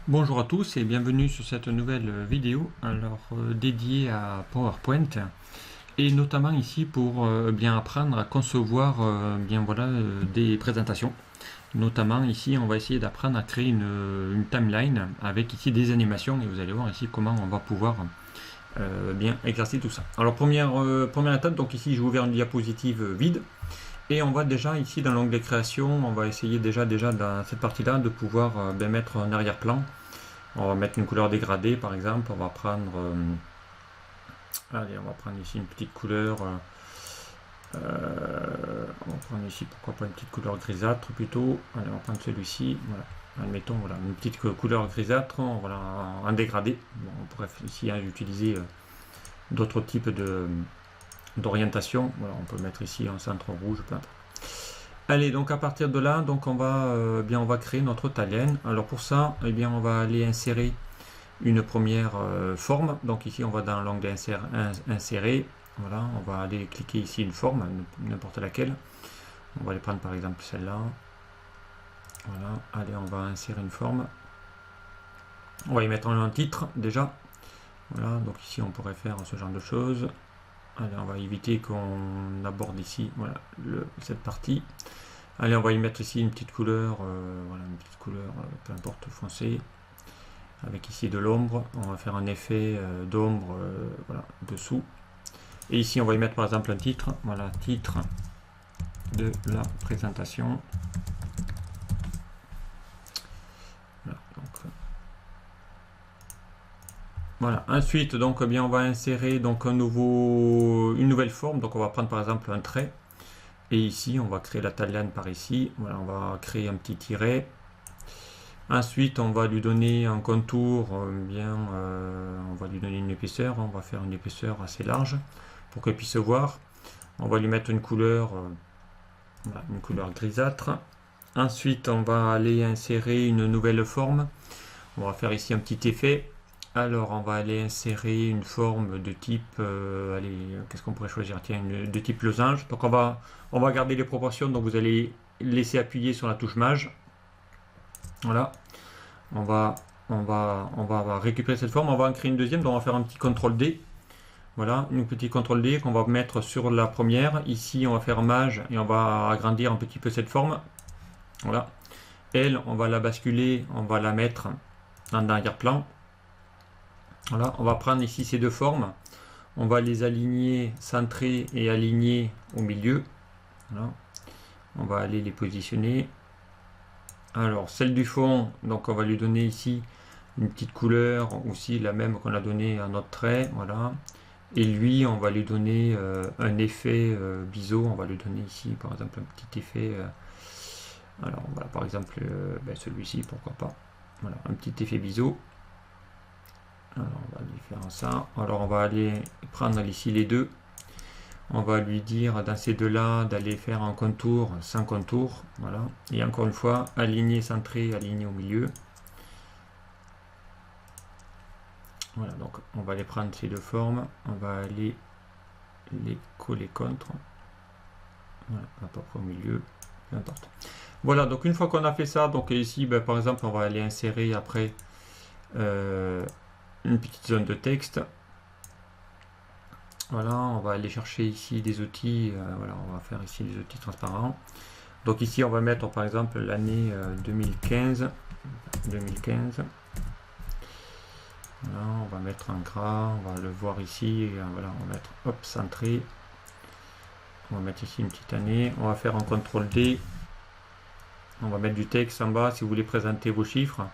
Bonjour à tous et bienvenue sur cette nouvelle vidéo dédiée à PowerPoint et notamment ici pour bien apprendre à concevoir des présentations. Notamment ici on va essayer d'apprendre à créer une timeline avec ici des animations et vous allez voir ici comment on va pouvoir bien exercer tout ça. Alors première étape, donc ici j'ai ouvert une diapositive vide. Et on va déjà ici dans l'onglet création, on va essayer déjà dans cette partie-là de pouvoir mettre un arrière-plan. On va mettre une couleur dégradée par exemple, on va prendre ici une petite couleur, on va prendre ici pourquoi pas une petite couleur grisâtre plutôt, allez on va prendre celui-ci, voilà. Admettons voilà, une petite couleur grisâtre, voilà, en dégradé. Bon, on pourrait ici utiliser d'autres types d'orientation, voilà, on peut mettre ici un centre rouge, peu importe. Allez, donc à partir de là, donc on va créer notre timeline. Alors pour ça, eh bien on va aller insérer une première forme. Donc ici on va dans l'onglet insérer. Voilà, on va aller cliquer ici une forme, n'importe laquelle. On va aller prendre par exemple celle-là. Voilà, allez, on va insérer une forme. On va y mettre un titre déjà. Voilà, donc ici on pourrait faire ce genre de choses. Allez, on va éviter qu'on aborde ici voilà, cette partie. Allez, on va y mettre ici une petite couleur, voilà, une petite couleur, peu importe, foncée, avec ici de l'ombre. On va faire un effet d'ombre voilà, dessous. Et ici, on va y mettre par exemple un titre, voilà, titre de la présentation. Voilà, donc, voilà. Ensuite, donc, eh bien, on va insérer donc une nouvelle forme. Donc, on va prendre par exemple un trait. Et ici, on va créer la timeline par ici. Voilà, on va créer un petit tiret. Ensuite, on va lui donner un contour, on va lui donner une épaisseur. On va faire une épaisseur assez large pour qu'elle puisse voir. On va lui mettre une couleur grisâtre. Ensuite, on va aller insérer une nouvelle forme. On va faire ici un petit effet. Alors, on va aller insérer une forme de type, qu'est-ce qu'on pourrait choisir? Tiens, de type losange. Donc, on va garder les proportions. Donc, vous allez laisser appuyer sur la touche Maj. Voilà. On va récupérer cette forme. On va en créer une deuxième. Donc, on va faire un petit CTRL D. Voilà, une petite CTRL D qu'on va mettre sur la première. Ici, on va faire Maj et on va agrandir un petit peu cette forme. Voilà. Elle, on va la basculer. On va la mettre en arrière-plan. Voilà, on va prendre ici ces deux formes, on va les aligner, centrer et aligner au milieu. Voilà. On va aller les positionner. Alors, celle du fond, donc on va lui donner ici une petite couleur, aussi la même qu'on a donnée à notre trait. Voilà. Et lui, on va lui donner un effet biseau. On va lui donner ici, par exemple, un petit effet. Alors, voilà, par exemple, celui-ci, pourquoi pas. Voilà, un petit effet biseau. Alors on va lui faire ça. Alors on va aller prendre ici les deux. On va lui dire dans ces deux-là d'aller faire un contour sans contour. Voilà. Et encore une fois, aligner, centrer, aligner au milieu. Voilà, donc on va aller prendre ces deux formes. On va aller les coller contre. Voilà, à peu près au milieu. Peu importe. Voilà, donc une fois qu'on a fait ça, donc ici, par exemple, on va aller insérer après une petite zone de texte. Voilà, on va aller chercher ici des outils. Voilà, on va faire ici des outils transparents. Donc ici, on va mettre par exemple l'année 2015. 2015. Voilà, on va mettre un gras. On va le voir ici. Et, voilà, on va mettre hop centré. On va mettre ici une petite année. On va faire un CTRL D. On va mettre du texte en bas si vous voulez présenter vos chiffres.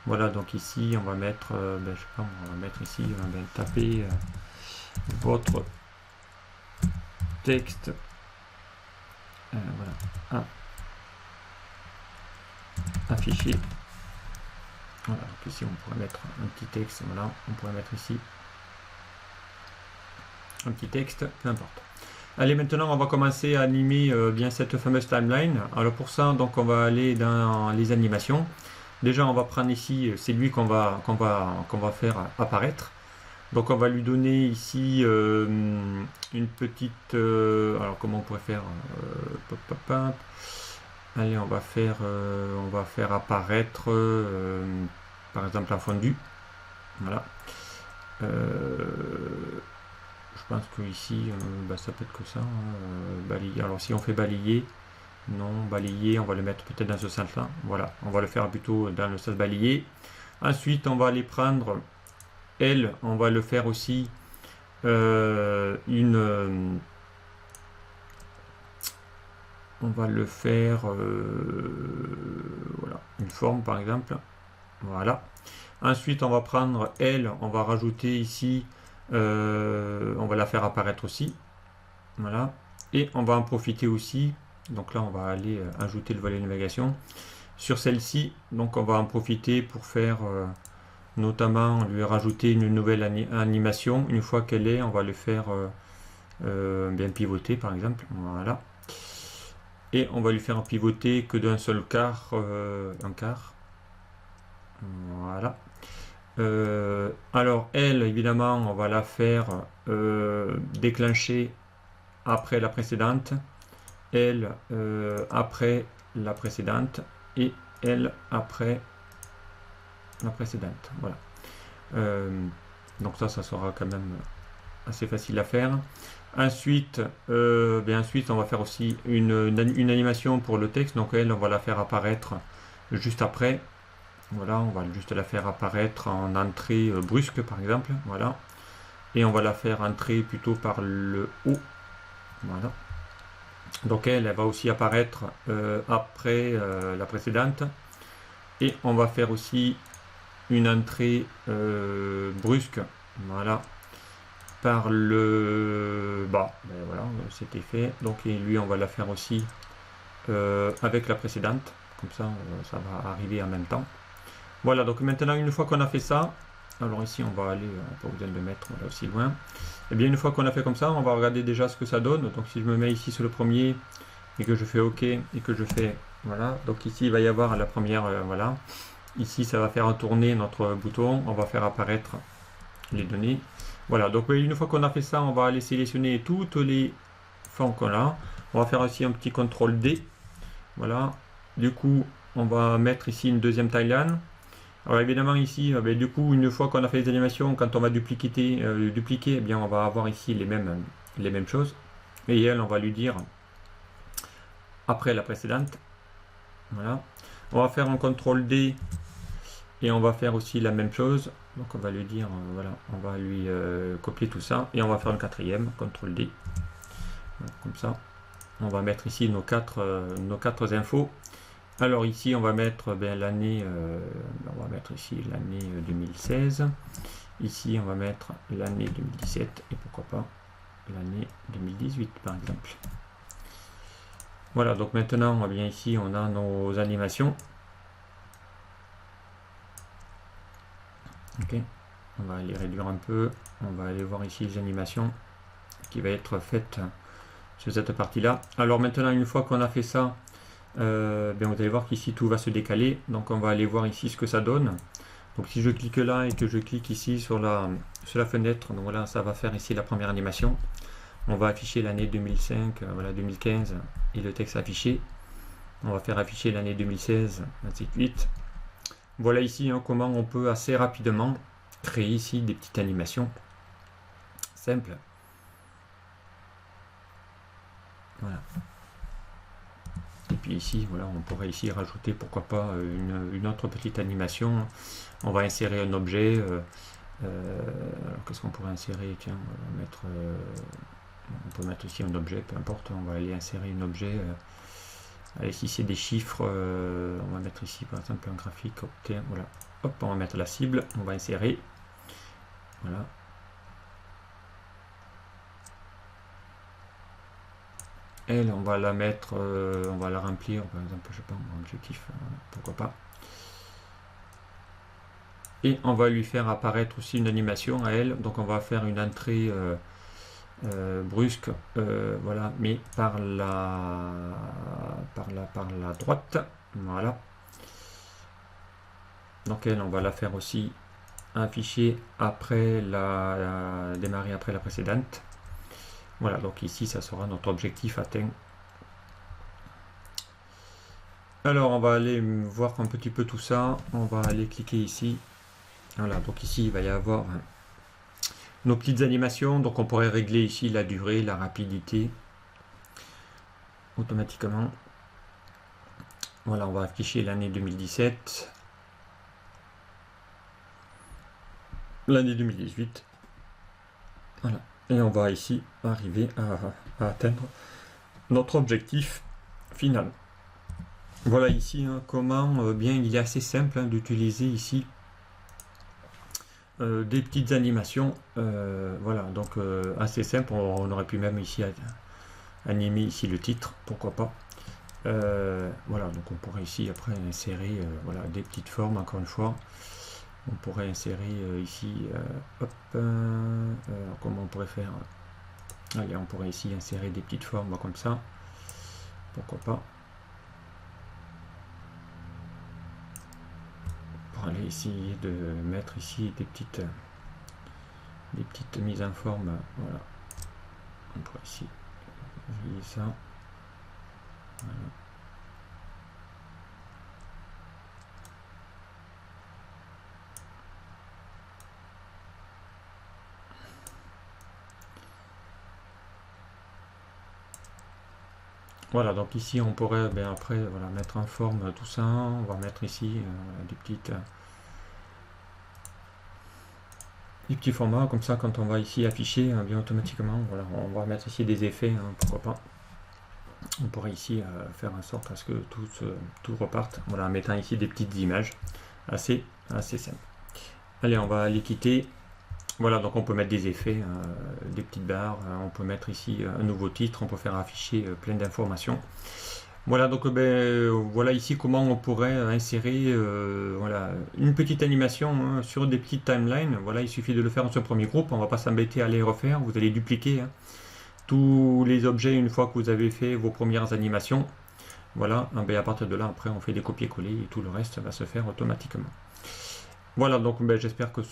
Voilà, donc ici, on va mettre, je sais pas, on va mettre ici, on va taper votre texte. Voilà, affiché. Voilà, donc ici, on pourrait mettre un petit texte. Voilà, on pourrait mettre ici un petit texte, peu importe. Allez, maintenant, on va commencer à animer bien cette fameuse timeline. Alors pour ça, donc, on va aller dans les animations. Déjà, on va prendre ici, c'est lui qu'on va faire apparaître. Donc, on va lui donner ici une petite... alors, comment on pourrait faire Allez, on va faire apparaître par exemple en fondu. Voilà. Je pense que ici, ça peut être que ça. Balayer. Alors si on fait balayer, non, balayer, on va le mettre peut-être dans ce sens-là. Voilà, on va le faire plutôt dans le sens balayer. Ensuite, on va aller prendre elle, on va le faire aussi on va le faire voilà, une forme par exemple. Voilà. Ensuite, on va prendre elle, on va rajouter ici, on va la faire apparaître aussi. Voilà. Et on va en profiter aussi. Donc là, on va aller ajouter le volet navigation sur celle-ci. Donc, on va en profiter pour faire notamment lui rajouter une nouvelle animation. Une fois qu'elle est, on va le faire bien pivoter par exemple. Voilà. Et on va lui faire pivoter que d'un seul quart, un quart. Voilà. Alors elle, évidemment, on va la faire déclencher après la précédente, elle après la précédente et elle après la précédente. Voilà. Donc ça sera quand même assez facile à faire. Ensuite, ensuite on va faire aussi une animation pour le texte. Donc elle, on va la faire apparaître juste après. Voilà, on va juste la faire apparaître en entrée brusque par exemple. Voilà. Et on va la faire entrer plutôt par le haut. Voilà. Donc elle va aussi apparaître après la précédente. Et on va faire aussi une entrée brusque. Voilà. Par le bas. Ben voilà, c'était fait. Donc et lui, on va la faire aussi avec la précédente. Comme ça, ça va arriver en même temps. Voilà, donc maintenant, une fois qu'on a fait ça, alors ici, on va aller, pas besoin de le mettre là aussi loin. Et bien, une fois qu'on a fait comme ça, on va regarder déjà ce que ça donne. Donc, si je me mets ici sur le premier et que je fais OK et que je fais, voilà. Donc ici, il va y avoir la première, voilà. Ici, ça va faire tourner notre bouton. On va faire apparaître les données. Voilà, donc une fois qu'on a fait ça, on va aller sélectionner toutes les formes qu'on a. On va faire aussi un petit CTRL D. Voilà. Du coup, on va mettre ici une deuxième timeline. Alors évidemment ici, du coup, une fois qu'on a fait les animations, quand on va dupliquer, eh bien, on va avoir ici les mêmes choses. Et elle, on va lui dire après la précédente. Voilà. On va faire un CTRL D et on va faire aussi la même chose. Donc on va lui dire, voilà, on va lui copier tout ça et on va faire le quatrième, CTRL D. Voilà, comme ça. On va mettre ici nos quatre infos. Alors ici on va mettre l'année, on va mettre ici l'année 2016. Ici on va mettre l'année 2017 et pourquoi pas l'année 2018 par exemple. Voilà, donc maintenant bien ici on a nos animations. Ok, on va les réduire un peu. On va aller voir ici les animations qui va être faites sur cette partie là. Alors maintenant une fois qu'on a fait ça, vous allez voir qu'ici tout va se décaler. Donc on va aller voir ici ce que ça donne. Donc si je clique là et que je clique ici sur la fenêtre, donc voilà, ça va faire ici la première animation. On va afficher l'année 2005, voilà 2015 et le texte affiché. On va faire afficher l'année 2016, ainsi de suite. Voilà ici comment on peut assez rapidement créer ici des petites animations simples. Voilà. Et puis ici, voilà, on pourrait ici rajouter pourquoi pas une autre petite animation. On va insérer un objet. Qu'est-ce qu'on pourrait insérer? Tiens, on va mettre, on peut mettre aussi un objet, peu importe. On va aller insérer un objet. Allez, si c'est des chiffres, on va mettre ici par exemple un graphique. Voilà. Hop, on va mettre la cible. On va insérer. Voilà. Elle, on va la mettre, on va la remplir, par exemple, je sais pas, mon objectif, pourquoi pas. Et on va lui faire apparaître aussi une animation à elle, donc on va faire une entrée brusque, voilà, mais par la droite, voilà. Donc elle, on va la faire aussi afficher après démarrer après la précédente. Voilà, donc ici, ça sera notre objectif atteint. Alors on va aller voir un petit peu tout ça. On va aller cliquer ici. Voilà, donc ici il va y avoir nos petites animations. Donc on pourrait régler ici la durée, la rapidité automatiquement. Voilà, on va afficher l'année 2017, l'année 2018. Voilà, et on va ici arriver à atteindre notre objectif final. Voilà ici comment bien il est assez simple d'utiliser ici des petites animations. Voilà, donc assez simple. On aurait pu même ici animer ici le titre, pourquoi pas. Voilà, donc on pourrait ici après insérer voilà, des petites formes, encore une fois. On pourrait insérer ici, hop, comment on pourrait faire? Allez, on pourrait ici insérer des petites formes comme ça, pourquoi pas. Pour aller essayer de mettre ici des petites mises en forme, voilà. On pourrait ici vérifier ça. Voilà. Voilà, donc ici on pourrait après voilà, mettre en forme tout ça. On va mettre ici des petits formats comme ça. Quand on va ici afficher bien automatiquement, voilà, on va mettre ici des effets, pourquoi pas. On pourrait ici faire en sorte à ce que tout reparte, voilà, en mettant ici des petites images assez simple. Allez, on va aller quitter. Voilà, donc on peut mettre des effets, des petites barres, on peut mettre ici un nouveau titre, on peut faire afficher plein d'informations. Voilà, donc voilà ici comment on pourrait insérer voilà, une petite animation sur des petites timelines. Voilà, il suffit de le faire dans ce premier groupe, on ne va pas s'embêter à les refaire, vous allez dupliquer tous les objets une fois que vous avez fait vos premières animations. Voilà, à partir de là, après on fait des copier-coller et tout le reste va se faire automatiquement. Voilà, donc j'espère que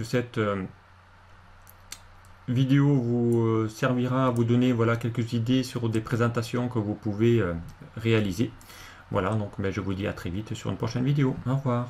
cette vidéo vous servira à vous donner voilà, quelques idées sur des présentations que vous pouvez réaliser. Voilà, donc je vous dis à très vite sur une prochaine vidéo. Au revoir.